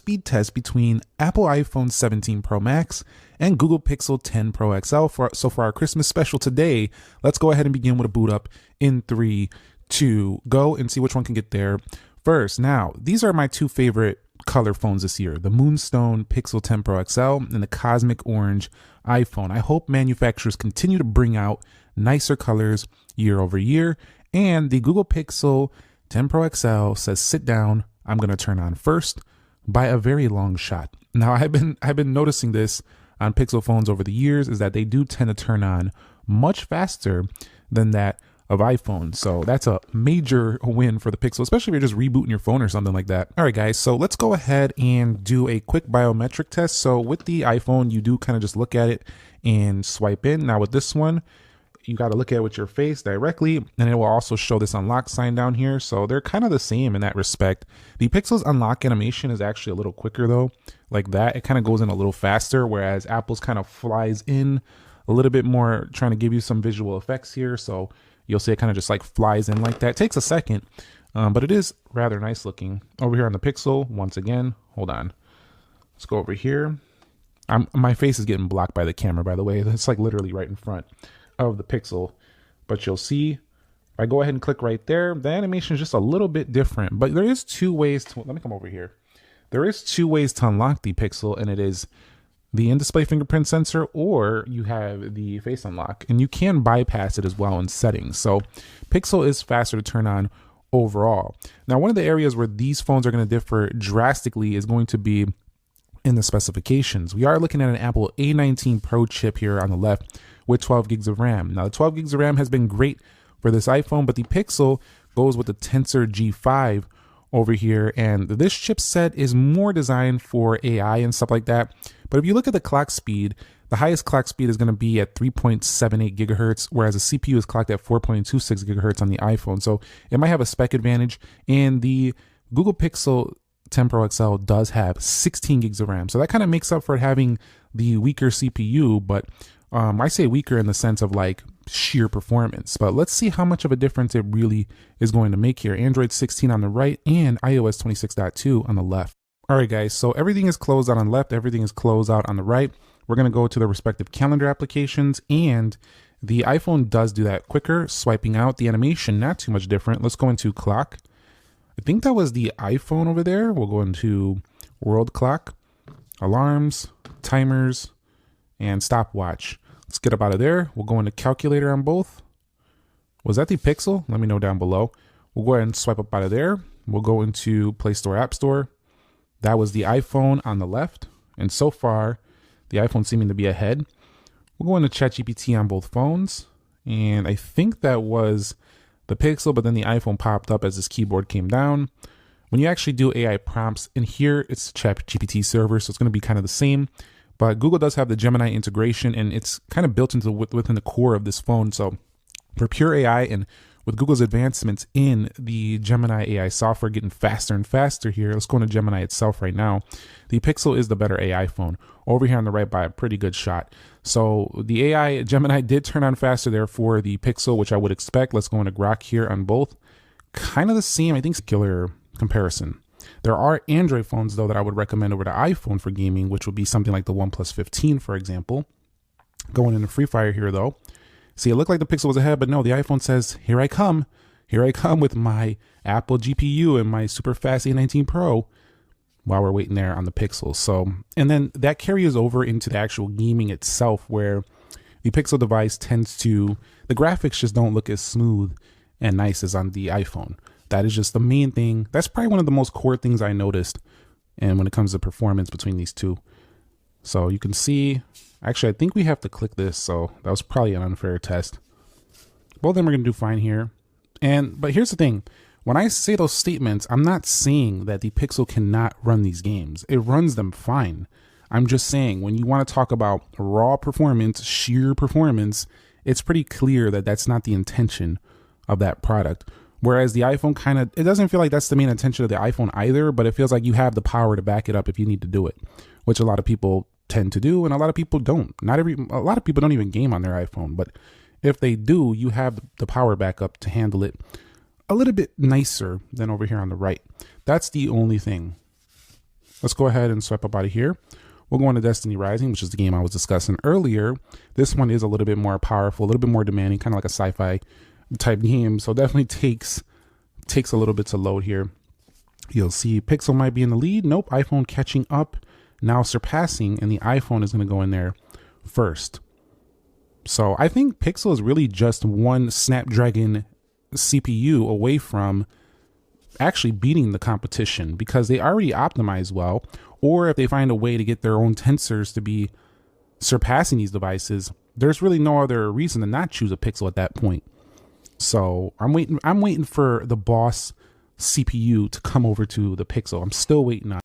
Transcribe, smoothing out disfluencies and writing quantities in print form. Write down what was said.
speed test between Apple iPhone 17 Pro Max and Google Pixel 10 Pro XL. So for our Christmas special today, let's go ahead and begin with a boot up in 3, 2, go, and see which one can get there first. Now, these are my two favorite color phones this year, the Moonstone Pixel 10 Pro XL and the Cosmic Orange iPhone. I hope manufacturers continue to bring out nicer colors year over year. And the Google Pixel 10 Pro XL says, sit down, I'm going to turn on first by a very long shot. Now, I've been noticing this on Pixel phones over the years, is that they do tend to turn on much faster than that of iPhone. So that's a major win for the Pixel, especially if you're just rebooting your phone or something like that. All right, guys, so let's go ahead and do a quick biometric test. So with the iPhone, you do kind of just look at it and swipe in. Now with this one, you got to look at it with your face directly, and it will also show this unlock sign down here. So they're kind of the same in that respect. The Pixel's unlock animation is actually a little quicker though, like that. It kind of goes in a little faster, whereas Apple's kind of flies in a little bit more, trying to give you some visual effects here. So you'll see it kind of just like flies in like that. It takes a second, but it is rather nice looking. Over here on the Pixel, once again, hold on. Let's go over here. My face is getting blocked by the camera, by the way. It's like literally right in front of the Pixel, but you'll see if I go ahead and click right there, the animation is just a little bit different. But there is two ways to, let me come over here. There is two ways to unlock the Pixel, and it is the in-display fingerprint sensor, or you have the face unlock, and you can bypass it as well in settings. So Pixel is faster to turn on overall. Now, one of the areas where these phones are going to differ drastically is going to be in the specifications. We are looking at an Apple A19 Pro chip here on the left with 12 gigs of RAM. Now, the 12 gigs of RAM has been great for this iPhone, but the Pixel goes with the Tensor G5 over here, and this chipset is more designed for AI and stuff like that. But if you look at the clock speed, the highest clock speed is going to be at 3.78 gigahertz, whereas the CPU is clocked at 4.26 gigahertz on the iPhone. So it might have a spec advantage, and the Google Pixel 10 Pro XL does have 16 gigs of RAM. So that kind of makes up for having the weaker CPU, but I say weaker in the sense of like sheer performance. But let's see how much of a difference it really is going to make here. Android 16 on the right and iOS 26.2 on the left. All right, guys, so everything is closed out on the left, everything is closed out on the right. We're going to go to the respective calendar applications, and the iPhone does do that quicker, swiping out. The animation, not too much different. Let's go into clock. I think that was the iPhone over there. We'll go into world clock, alarms, timers, and stopwatch. Let's get up out of there. We'll go into calculator on both. Was that the Pixel? Let me know down below. We'll go ahead and swipe up out of there. We'll go into Play Store, App Store. That was the iPhone on the left. And so far, the iPhone seeming to be ahead. We'll go into ChatGPT on both phones. And I think that was the Pixel, but then the iPhone popped up as this keyboard came down. When you actually do AI prompts in here, it's ChatGPT server, so it's going to be kind of the same. But Google does have the Gemini integration, and it's kind of built into within the core of this phone. So for pure AI, and with Google's advancements in the Gemini AI software getting faster and faster here, let's go into Gemini itself right now. The Pixel is the better AI phone. Over here on the right by a pretty good shot. So the AI Gemini did turn on faster there for the Pixel, which I would expect. Let's go into Grok here on both. Kind of the same, I think, killer comparison. There are Android phones, though, that I would recommend over the iPhone for gaming, which would be something like the OnePlus 15, for example. Going into Free Fire here, though. See, it looked like the Pixel was ahead, but no, the iPhone says, here I come. Here I come with my Apple GPU and my super fast A19 Pro while we're waiting there on the Pixel. So, and then that carries over into the actual gaming itself, where the Pixel device tends to, the graphics just don't look as smooth and nice as on the iPhone. That is just the main thing. That's probably one of the most core things I noticed. And when it comes to performance between these two. So you can see, actually, I think we have to click this. So that was probably an unfair test. Both of them are going to do fine here. But here's the thing. When I say those statements, I'm not saying that the Pixel cannot run these games. It runs them fine. I'm just saying when you want to talk about raw performance, sheer performance, it's pretty clear that that's not the intention of that product. Whereas the iPhone kind of, it doesn't feel like that's the main intention of the iPhone either, but it feels like you have the power to back it up if you need to do it, which a lot of people tend to do, and a lot of people don't. A lot of people don't even game on their iPhone, but if they do, you have the power back up to handle it a little bit nicer than over here on the right. That's the only thing. Let's go ahead and swipe up out of here. We'll go on to Destiny Rising, which is the game I was discussing earlier. This one is a little bit more powerful, a little bit more demanding, kind of like a sci-fi type game. So definitely takes a little bit to load here. You'll see Pixel might be in the lead. Nope, iPhone catching up, now surpassing, and the iPhone is going to go in there first. So I think Pixel is really just one Snapdragon CPU away from actually beating the competition, because they already optimize well, or if they find a way to get their own tensors to be surpassing these devices, there's really no other reason to not choose a Pixel at that point. So I'm waiting for the boss CPU to come over to the Pixel. I'm still waiting on